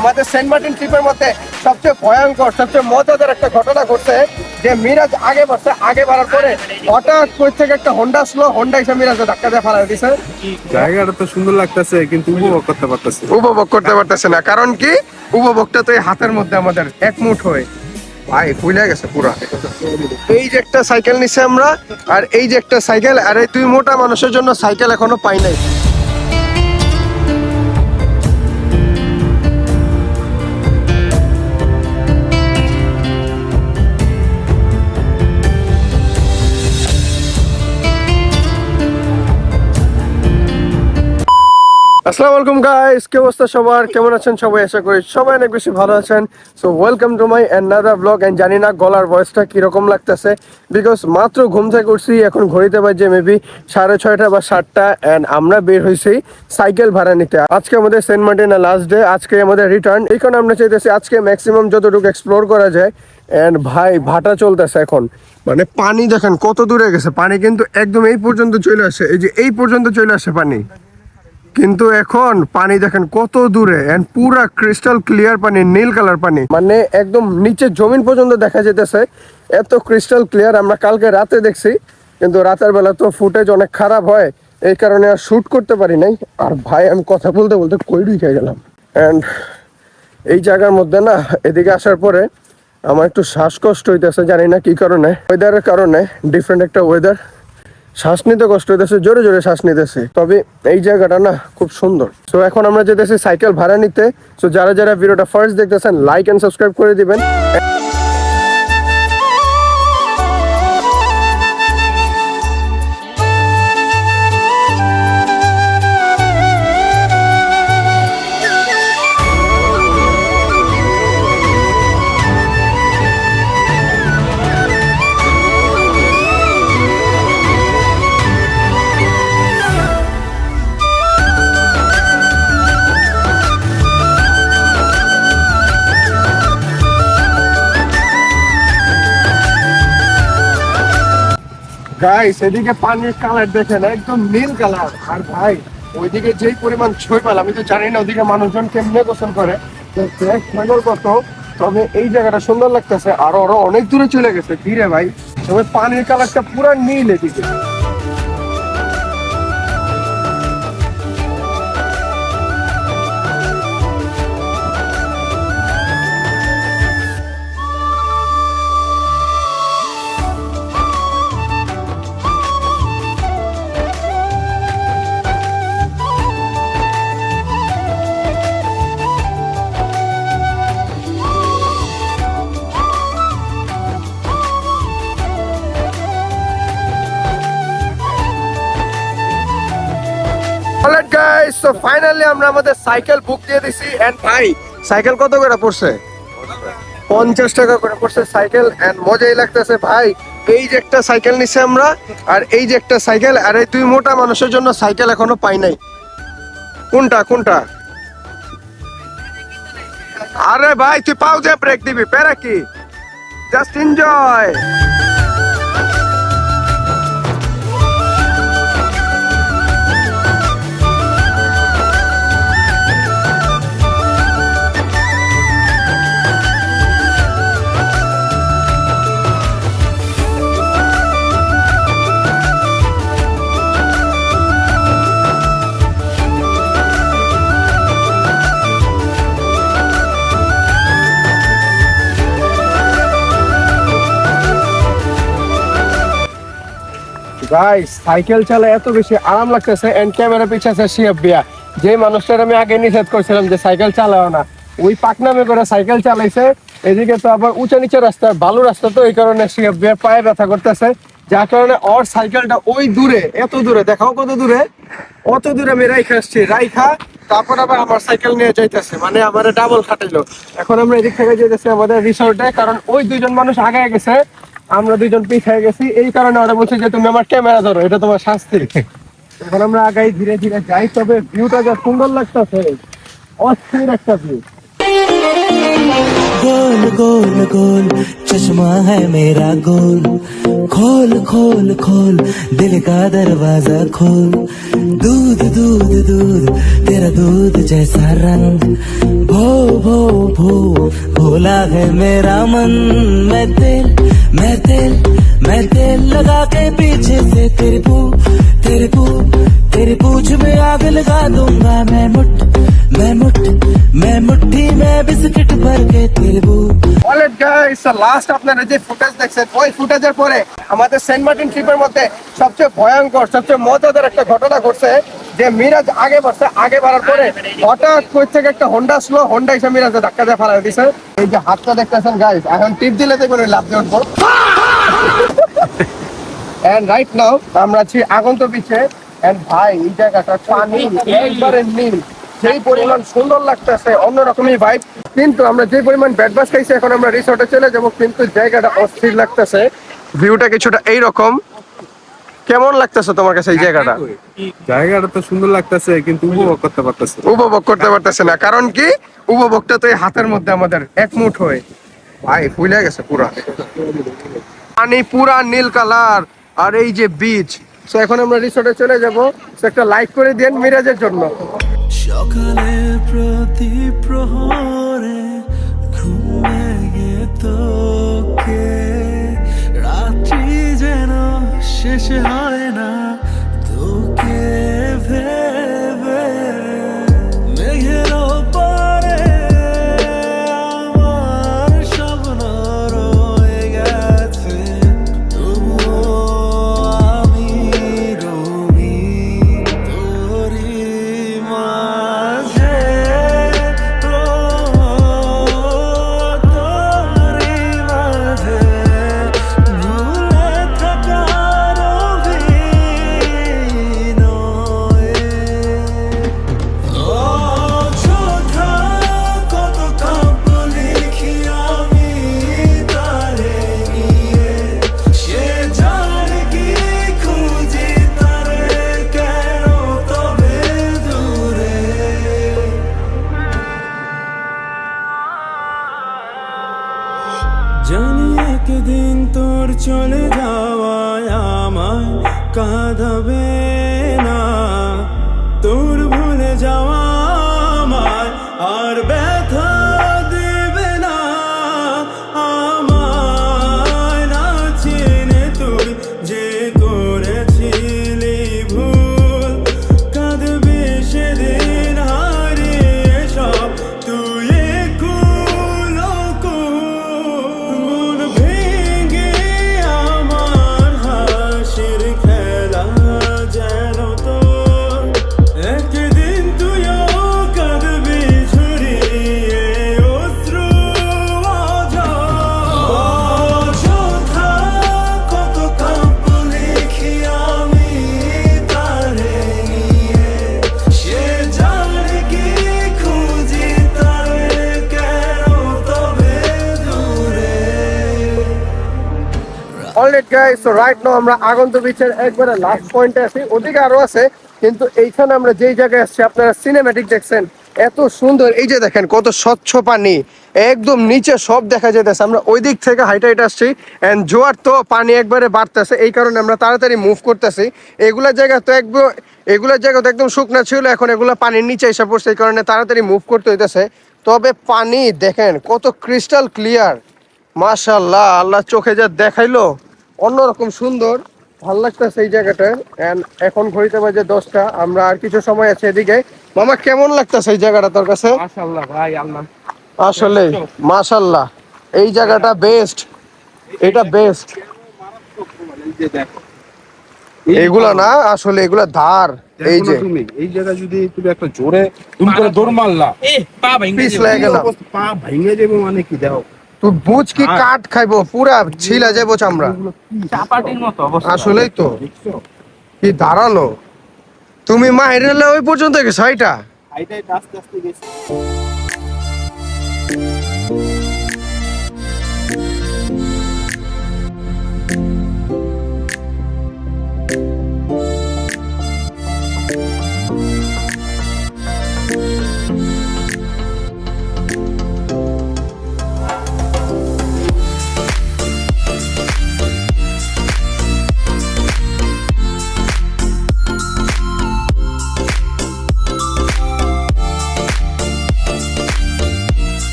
আমাদের Saint Martin ট্রিপের মধ্যে সবচেয়ে ভয়ঙ্কর সবচেয়ে মজাদার একটা ঘটনা ঘটছে যে মিরাজ আগে বাড়ার পরে হঠাৎ করে থেকে একটা হোন্ডা এসে মিরাজে ধাক্কা দিয়ে ফেলা দিছে। জায়গাটা তো সুন্দর লাগতেছে কিন্তু উপভোগ করতে পারতেছে না। কারণ কি উপভোগটা তো এই হাতের মধ্যে আমাদের এক মুঠ হয়ে ভাই ফুলে গেছে পুরা। এই যে একটা সাইকেল নিছে আমরা, আর এই যে একটা সাইকেল, আর এই দুই মোটা মানুষের জন্য সাইকেল এখনো পাই নাই। আসসালামু আলাইকুম গাইস, কি অবস্থা সবার? কেমন আছেন সবাই? আশা করি সবাই অনেক বেশি ভালো আছেন। So welcome to my another blog. And জানি না গলার ভয়েসটা কিরকম লাগতেছে, বিকজ মাত্র ঘুম থেকে উঠছি, এখন ঘড়িতে বাজে মেবি 6:30 বা 7টা। অ্যান্ড আমরা বের হয়েছি সাইকেল ভাড়া নিতে। আজকে আমাদের সেন্ট মার্টিনের লাস্ট ডে, আজকে আমাদের রিটার্ন। এই কারণে আমরা চাইতেছি আজকে ম্যাক্সিমাম যতটুকু এক্সপ্লোর করা যায়। অ্যান্ড ভাই ভাটা চলতেছে এখন, মানে পানি দেখেন কত দূরে গেছে। পানি কিন্তু একদম এই পর্যন্ত চলে আসে, এই যে এই পর্যন্ত চলে আসে পানি, কিন্তু এখন পানি দেখেন কত দূরে। এন্ড পুরা ক্রিস্টাল ক্লিয়ার পানি, নীল কালার পানি, মানে একদম নিচে জমিন পর্যন্ত দেখা যেতেছে, এত ক্রিস্টাল ক্লিয়ার। আমরা কালকে রাতে দেখছি, কিন্তু রাতের বেলা তো ফুটেজ অনেক খারাপ হয়, এই কারণে আর শুট করতে পারি নাই। আর ভাই আমি কথা বলতে বলতে কই ঢুকে গেলাম। অ্যান্ড এই জায়গার মধ্যে না, এদিকে আসার পরে আমার একটু শ্বাসকষ্ট হইতেছে, জানি না কি কারণে। ওয়েদারের কারণে, ডিফারেন্ট একটা ওয়েদার, শ্বাস নিতে কষ্ট হইতেছে, জোরে জোরে শ্বাস নিতেছে। তবে এই জায়গাটা না খুব সুন্দর। সো এখন আমরা যেতেছি সাইকেল ভাড়া নিতে। সো যারা যারা ভিডিওটা ফার্স্ট দেখতেছেন, লাইক এন্ড সাবস্ক্রাইব করে দিবেন। গাইস এদিকে পানির কালার দেখেন, একদম নীল কালার। আর ভাই ওইদিকে যেই পরিমাণ শৈবাল, আমি তো জানি না ওদিকে মানুষজন কেমনে গোসল করে, কত। তবে এই জায়গাটা সুন্দর লাগতেছে। আরো অনেক দূরে চলে গেছে ধীরে ভাই, তবে পানির কালারটা পুরো নীল এদিকে। অলরাইট গাইস, সো ফাইনালি আমরা আমাদের সাইকেল বুক দিয়ে দিছি। এন্ড ভাই সাইকেল কত করে পড়ছে? 50 টাকা করে পড়ছে সাইকেল। এন্ড মজাই লাগতেছে ভাই। এই যে একটা সাইকেল নিছে আমরা, আর এই যে একটা সাইকেল, আর এই দুই মোটা মানুষের জন্য সাইকেল এখনো পাই নাই। কোনটা? আরে ভাই তুই পাউজে ব্রেক দিবি, প্যারা কি? Just enjoy. গাইস সাইকেল চালায় এত বেশি আরাম লাগতেছে। এন্ড ক্যামেরা পিছে আছে শিয়াব বিয়া, যে মানুষটার আমি আগে নিষেধ করছিলাম যে সাইকেল চালাও না, ওই পাকনামে করে সাইকেল চালাইছে। এদিকে তো আবার উঁচা নিচে রাস্তা, বালু রাস্তা, তো এই কারণে শিয়াব বিয়ার পায়ে ব্যথা করতেছে, যার কারণে ওর সাইকেলটা ওই দূরে, এত দূরে, দেখাও কত দূরে, অত দূরে আমি রাইখা আসছি। তারপর আবার আমার সাইকেল নিয়ে যাইতেছে, মানে আমার ডাবল খাটাইলো। এখন আমরা এদিক থেকে যেতেছি আমাদের রিসোর্টে, কারণ ওই দুইজন মানুষ আগে গেছে, আমরা দুইজন পিছিয়ে গেছি। এই কারণে ওরা বলছে যে তুমি আমার ক্যামেরা ধরো, এটা তোমার শাস্তি। এখন আমরা আগাই, ধীরে ধীরে যাই। তবে ভিউটা যা সুন্দর লাগতেছে, অস্থির একটা ভিউ। गोल गोल गोल चश्मा है मेरा गोल खोल खोल खोल दिल का दरवाजा खोल दूध दूध दूध तेरा दूध जैसा रंग भो भो भो भोला है मेरा मन मैं तेल मैं तेल मैं तेल लगा के पीछे से तेरे पूछ में आग लगा दूंगा मैं मुट्ठी में बिस्किट भर के तेरे অলরাইট গাইস, লাস্ট আপনারা যে ফুটেজ দেখছেন ওই ফুটেজের পরে আমাদের সেন্ট মার্টিন ট্রিপের মধ্যে সবচেয়ে ভয়ঙ্কর সবচেয়ে মজাদার একটা ঘটনা ঘটছে যে মিরাজ আগে বাড়ার পরে হঠাৎ কই থেকে একটা হোন্ডা এসে মিরাজে ধাক্কা দিয়ে ফেলা দিয়েছে। এই যে হাতটা দেখতেছেন গাইস, এখন টিপ দিলে দেখবেন ওই লাফ দিয়ে উঠবো। এন্ড রাইট নাও আমরা আছি আগন্ত বিচে। এন্ড ভাই এই জায়গাটা পানি একবারে নীল, যেই পরিমাণ সুন্দর লাগতেছে অন্যরকমই ভাইব। কিন্তু আমরা যে পরিমাণ ব্যাড বাস খাইছি এখন আমরা রিসর্টে চলে যাব, কিন্তু জায়গাটা অস্থির লাগতেছে। ভিউটা কিছুটা এইরকম। কেমন লাগতেছে তোমার কাছে এই জায়গাটা? জায়গাটা তো সুন্দর লাগতেছে কিন্তু উপভোগ করতে পারতেছে না। কারণ কি? উপভোগটা তো এই হাতের মধ্যে আমাদের একমুঠ হয়ে ভাই ফুলে গেছে পুরা পানি, পুরা নীল কালার। আর এই যে বিচ। সো এখন আমরা রিসর্টে চলে যাব। সো একটা লাইক করে দেন মিরাজের জন্য। সকালে প্রতি প্রহরে ঘুমিয়ে তোকে রাত্রি যেন শেষ হয় না তোকে ভেবে মেঘের ওপরে আমার স্বপ্ন রয়ে গেছে তবুও আমি রবি তোরই মাঝে তোরই মাঝে ভুলে থাকার অভিনয়ে অযথা কত কাব্য লিখি আমি তারে নিয়ে সে জানে কি খুঁজি তারে কেন তবে দূরে জানি একদিন তোর চলে যাওয়ায় আমায় কাঁদাবে না তোর ভুলে যাওয়া আমায় আর ব্যথা দেবে না আমায় না চিনে তুই যে করেছিলি ভুল কাঁদবি সেদিন হারিয়ে সব তুই কুল মন ভেঙে আমার হাসির খেলা যেন তোর একদিন তুইও কাঁদবি ঝরিয়ে অশ্রু অযথা কত কাব্য লিখি আমি তারে নিয়ে সে জানে কি খুঁজি তারে কেন তবে দূরে অলরাইট গাইস, সো রাইট নাও আমরা আগন্ত বিচের একবারে লাস্ট পয়েন্টে আছি। ওদিকে আরো আছে, কিন্তু এইখানে আমরা যেই জায়গায় আসছি আপনারা সিনেম্যাটিক দেখছেন এত সুন্দর। এই যে দেখেন কত স্বচ্ছ পানি, একদম নিচে সব দেখা যেতেছে। আমরা ওই দিক থেকে হাইটে আসছি এন্ড জোয়ার তো পানি একবারে বাড়তেছে, এই কারণে আমরা তাড়াতাড়ি মুভ করতেছি। এগুলা জায়গা তো একদম শুকনা ছিল, এখন এগুলা পানির নিচে এসে পড়ছে, এই কারণে তাড়াতাড়ি মুভ করতে হইতেছে। তবে পানি দেখেন কত ক্রিস্টাল ক্লিয়ার, মাশাআল্লাহ। আল্লাহ চোখে যা দেখাইলো অন্যরকম সুন্দর, ভাল লাগতেছে এই জায়গাটা। এন্ড এখন ঘড়িতে বাজে 10টা, আমরা আর কিছু সময় আছে এদিকে। মামা কেমন লাগতেছে এই জায়গাটা তোর কাছে? মাশাআল্লাহ ভাই, আল্লাহ আসলে মাশাআল্লাহ এই জায়গাটা বেস্ট, এটা বেস্ট। এই যে দেখো এগুলা না আসলে এগুলা ধার। এই যে তুমি এই জায়গা যদি তুমি একটা জোরে তুমি করে দৌড় মারলা পিস লাগে গেল, পা ভেঙে যাবে মানে কি দেখো তুই বুঝ কি কাঠ খাইবো, পুরা ছিলা যাবো চামড়া। চাপাটির মতো অবস্থা। আসলেই তো কি ধারালো। তুমি মাহিরেলে ওই পর্যন্ত গেছো এটা? আস্তে আস্তে গেছে।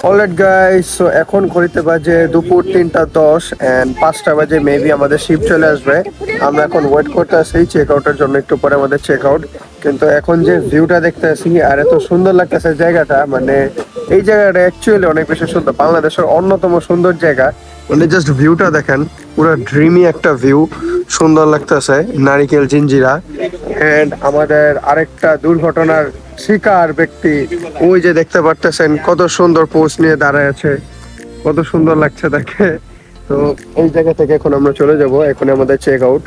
অলরাইট গাইস, সো এখন ঘড়িতে বাজে দুপুর 3:10 এন্ড 5টা বাজে মেবি আমাদের শিপ চলে আসবে। আমরা এখন ওয়েট করতে আছি চেক আউটের জন্য, একটু পরে আমাদের চেক আউট। কিন্তু এখন যে ভিউটা দেখতে আছি আর এত সুন্দর লাগতেছে জায়গাটা, মানে এই জায়গাটা অ্যাকচুয়ালি অনেক বেশি সুন্দর, বাংলাদেশের অন্যতম সুন্দর জায়গা। মানে জাস্ট ভিউটা দেখেন, পুরো ড্রিমি একটা ভিউ, সুন্দর লাগতেছে, নারিকেল জিঞ্জিরা। এন্ড আমাদের আরেকটা দুর্ঘটনার শিকার ব্যক্তি ওই যে দেখতে পারতেছেন, কত সুন্দর পোস্ট নিয়ে দাঁড়ায় আছে, কত সুন্দর লাগছে তাকে। তো এই জায়গা থেকে এখন আমরা চলে যাব, এখন আমাদের চেক আউট।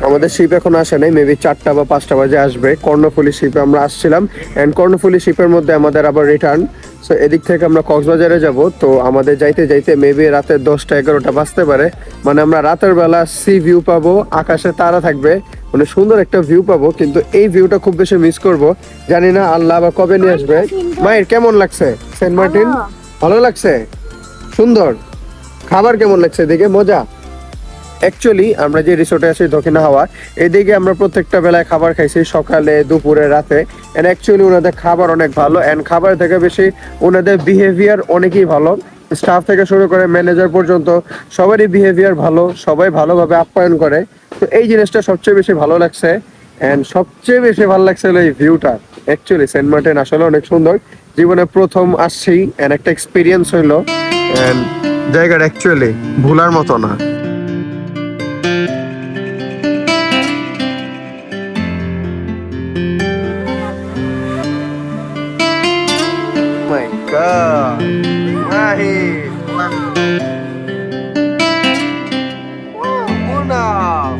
আমাদের শিপ এখন আসে নাই, মেবি 4টা বা 5টা বাজে আসবে। কর্ণফুলী শিপে আমরা আসছিলাম এন্ড কর্ণফুলী শিপের মধ্যে আমাদের আবার রিটার্ন। সো এদিক থেকে আমরা কক্সবাজারে যাব। তো আমাদের যাইতে যাইতে মেবি রাতে 10টা-11টা বাজতে পারে। মানে আমরা রাতের বেলা সি ভিউ পাবো, আকাশে তারা থাকবে, মানে সুন্দর একটা ভিউ পাবো। কিন্তু এই ভিউটা খুব বেশি মিস করব, জানি না আল্লাহ আবার কবে নিয়ে আসবে। মায়ের কেমন লাগছে সেন্ট মার্টিন? ভালো লাগছে, সুন্দর। খাবার কেমন লাগছে এদিকে? মজা। অ্যাকচুয়ালি আমরা যে রিসোর্টে আছি দক্ষিণা হাওয়া, এদিকে আমরা প্রত্যেকটা বেলায় খাবার খাইছি, সকালে, দুপুরে, রাতে। এন্ড অ্যাকচুয়ালি ওনাদের খাবার অনেক ভালো, এন্ড খাবার থেকে বেশি ওনাদের বিহেভিয়ার অনেকই ভালো। স্টাফ থেকে শুরু করে ম্যানেজার পর্যন্ত সবারই বিহেভিয়ার ভালো, সবাই ভালোভাবে আপ্যায়ন করে। তো এই জিনিসটা সবচেয়ে বেশি ভালো লাগছে। এন্ড সবচেয়ে বেশি ভালো লাগছে হলো এই ভিউটা। অ্যাকচুয়ালি সেন্ট মার্টিন আসলে অনেক সুন্দর, জীবনে প্রথম আসছি এন্ড একটা এক্সপিরিয়েন্স হইলো। এন্ড জায়গাটা অ্যাকচুয়ালি ভোলার মতো না। My God, Mahir. Munaf.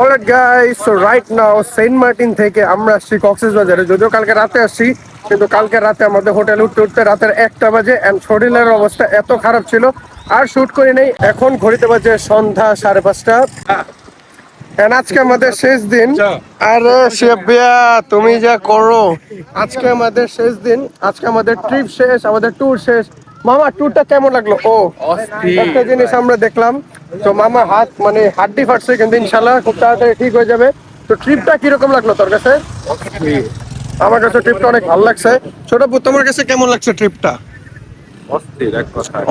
Alright guys, so right now Saint Martin থেকে আমরা আসছি কক্সবাজারে। যদিও কালকে রাতে আসছি, কিন্তু কালকে রাতে আমাদের হোটেল উঠতে উঠতে রাতের 1টা বাজে এন্ড শরীরের অবস্থা এত খারাপ ছিল আর শুট করি নাই। এখন ঘড়িতে বাজে সন্ধ্যা 5:30। এন্ড আজকে আমাদের শেষ দিন। আরে শেফিয়া, তুমি যা করো! আজকে আমাদের শেষ দিন, আজকে আমাদের ট্রিপ শেষ, আমাদের ট্যুর শেষ। মামা, ট্যুরটা কেমন লাগলো? ও একটা জিনিস আমরা দেখলাম, তো মামা হাত মানে হাড্ডি ফাটছে, কিন্তু ইনশাল্লাহ খুব তাড়াতাড়ি ঠিক হয়ে যাবে। তো ট্রিপটা কিরকম লাগলো তোর কাছে? আমার কাছে ট্রিপটা অনেক ভালো লাগছে। ছোট আপু, তোমার কাছে কেমন লাগছে ট্রিপটা?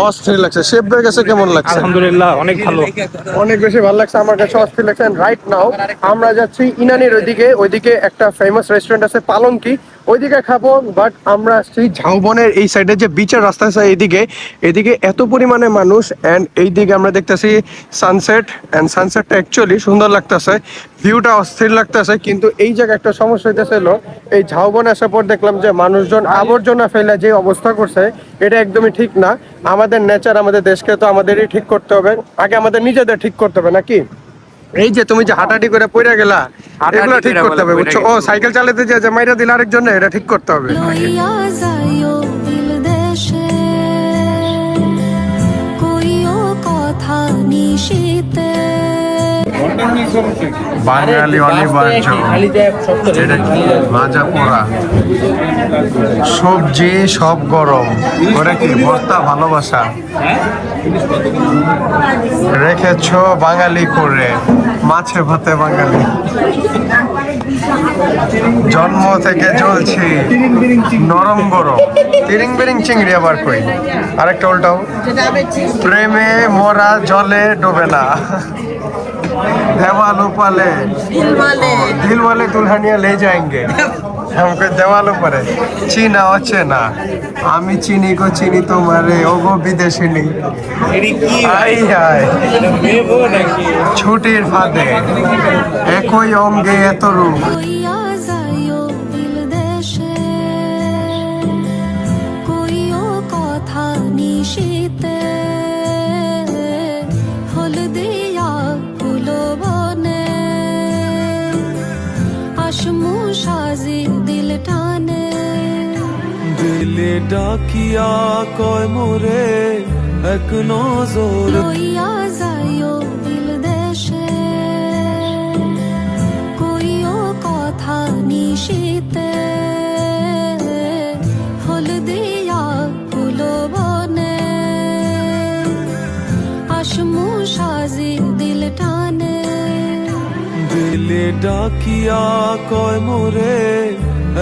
অস্থির লাগছে। শেফদের কাছে কেমন লাগছে? আলহামদুলিল্লাহ অনেক ভালো। অনেক বেশি ভালো লাগছে, আমার কাছে অস্থির লাগছে। রাইট নাও আমরা যাচ্ছি ইনানির ওইদিকে একটা ফেমাস রেস্টুরেন্ট আছে পালঙ্কি, ওইদিকে খাবো। বাট আমরা আসছি ঝাউবনের এই সাইডে যে বিচের রাস্তা আছে, এদিকে এত পরিমাণে মানুষ। এন্ড এইদিকে আমরা দেখতেছি সানসেট, এন্ড সানসেটটা অ্যাকচুয়ালি সুন্দর লাগতেছে, ভিউটা অস্থির লাগতেছে। কিন্তু এই জায়গায় একটা সমস্যা হইতেছিল, এই ঝাউবনে আসার পর দেখলাম যে মানুষজন আবর্জনা ফেলে যে অবস্থা করছে, এটা একদমই ঠিক না। আমাদের নেচার, আমাদের দেশকে তো আমাদেরই ঠিক করতে হবে, আগে আমাদের নিজেদের ঠিক করতে হবে নাকি? এই যে তুমি যে হাঁটাহাঁটি করে পড়ে গেলা, এগুলো ঠিক করতে হবে, বুঝছো? ও সাইকেল চালাতে যে মাইরা দিল আরেকজন, এটা ঠিক করতে হবে। লইয়া যাইও দিল দেশে, কইও কথা নিশিতে। বাঙালি অনিবার্য। এটা কি? ভাজা পোড়া সবজি সব গরম করে কি ভর্তা ভালোবাসা রেখেছ বাঙালি করে মাছে ভাতে বাঙালি জন্ম থেকে জ্বলছি নরম গরম তিরিং বিরিং চিংড়ি আবার কই আরেকটা উল্টাও প্রেমে মরা জলে ডোবে না देवाल उपाले दिल वाले दुल्हनिया ले जाएंगे हमको देवाल ऊपर चीना अच्छे ना আমি চিনি গো চিনি তোমারে ওগো বিদেশিনী আই হাই ছুটির ফাঁদে একই অঙ্গে এত রূপ कोई आ जाइयो दिल देशे कोई ओ कथा निशिते हल दिया ফুলো বনে আসমু সাজি দিল টানে দিলে ডাকিয়া কয় মোরে এক নজর লইয়া যাইও দিল দেশে কই ও কথা নিশিতে হল দিয়া ফুলো বনে আসমু সাজি দিল টানে দিলে ডাকিয়া কয় মোরে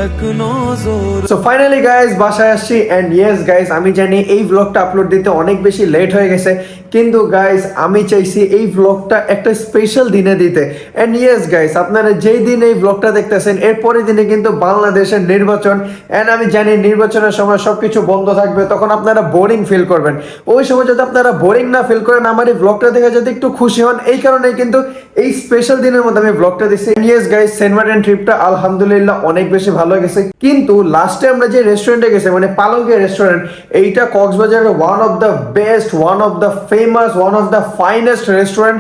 এক নজর সো ফাইনালি গাইস বাসায় আসছি এন্ড ইয়েস গাইস আমি জানি এই ব্লগটা আপলোড দিতে অনেক বেশি লেট হয়ে গেছে কিন্তু গাইস আমি চাইছি এই ব্লগটা একটা স্পেশাল দিনে দিতে এন্ড ইয়েস গাইস আপনারা যেই দিন এই ব্লগটা দেখতেছেন এর পরের দিনে কিন্তু বাংলাদেশের নির্বাচন এন্ড আমি জানি নির্বাচনের সময় সবকিছু বন্ধ থাকবে তখন আপনারা বোরিং ফিল করবেন ওই সময় যদি আপনারা বোরিং না ফিল করেন আমার এই ব্লগটা দেখে যদি একটু খুশি হন এই কারণেই কিন্তু এই স্পেশাল দিনের মধ্যে আমি ব্লগটা দিচ্ছি ইয়েস গাইস সেন্ট মার্টিন ট্রিপটা আলহামদুলিল্লাহ অনেক বেশি ভালো গেছে কিন্তু লাস্টে আমরা যে রেস্টুরেন্টে গেছি মানে পালঙ্কের রেস্টুরেন্ট এইটা কক্সবাজারের one of the best one of the famous one of the finest restaurant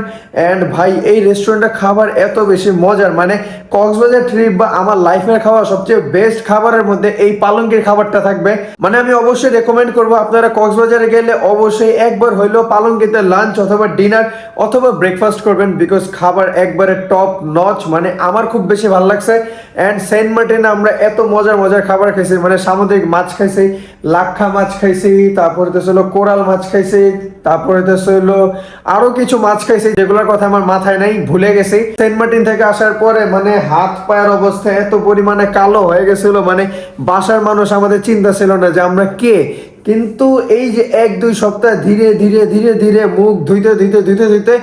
and ভাই এই রেস্টুরেন্টের খাবার এত বেশি মজার মানে কক্সবাজার ট্রিপ বা আমার লাইফের খাওয়া সবচেয়ে বেস্ট খাবারের মধ্যে এই পালঙ্কের খাবারটা থাকবে মানে আমি অবশ্যই রেকমেন্ড করবো আপনারা কক্সবাজারে গেলে অবশ্যই একবার হইলেও পালঙ্কিতে লাঞ্চ অথবা ডিনার অথবা ব্রেকফাস্ট করবেন বিকজ খাবার একবারে টপ নচ মানে আমার খুব বেশি ভালো লাগছে এন্ড সেন্ট মার্টিনে আমরা এত মজার মজার খাবার খাইছি মানে সামুদ্রিক মাছ খাইছি লাক্ষা মাছ খাইছি তারপরে তো ছিল কোরাল মাছ খাইছি তারপরে তো ছিল আরো কিছু মাছ খাইছি যেগুলোর কথা আমার মাথায় নাই ভুলে গেছি সেন্ট মার্টিন থেকে আসার পরে মানে হাত পায়ের অবস্থা এত পরিমাণে কালো হয়ে গেছিল মানে বাসার মানুষ আমাদের চিন্তা ছিল না যে আমরা কে কিন্তু এই যে 1-2 সপ্তাহ ধীরে ধীরে ধীরে ধীরে মুখ ধুইতে ধুইতে ধুইতে ধুইতে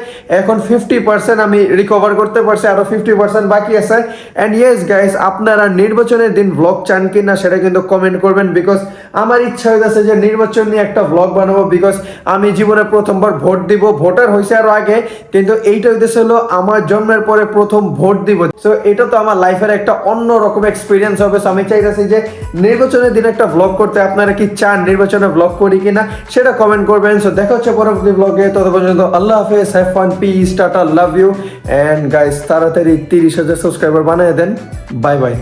এখন 50% আমি রিকভার করতে পারছি আরো 50% বাকি আছে এন্ড ইয়েস গাইস আপনারা নির্বাচনের দিন ব্লগ চান কিনা সেটা কিন্তু কমেন্ট করবেন বিকজ আমার ইচ্ছা হইতাছে যে নির্বাচন নিয়ে একটা ব্লগ বানাবো বিকজ আমি জীবনে প্রথমবার ভোট দিব ভোটার হইছে আরো আগে কিন্তু এইটা হইতেছে হলো আমার জন্মের পরে প্রথম ভোট দিব সো এটা তো আমার লাইফের একটা অন্য রকম এক্সপিরিয়েন্স হবে সো আমি চাইতেছি যে নির্বাচনের দিন একটা ব্লগ করতে আপনারা কি চান নির্বাচনের ব্লগ করি কিনা সেটা কমেন্ট করবেন সো দেখা হচ্ছে পরবর্তী ব্লগে তত পর্যন্ত আল্লাহ হাফেজ have fun peace tata love you and guys তাড়াতাড়ি 30,000 সাবস্ক্রাইবার বানিয়ে দেন বাই বাই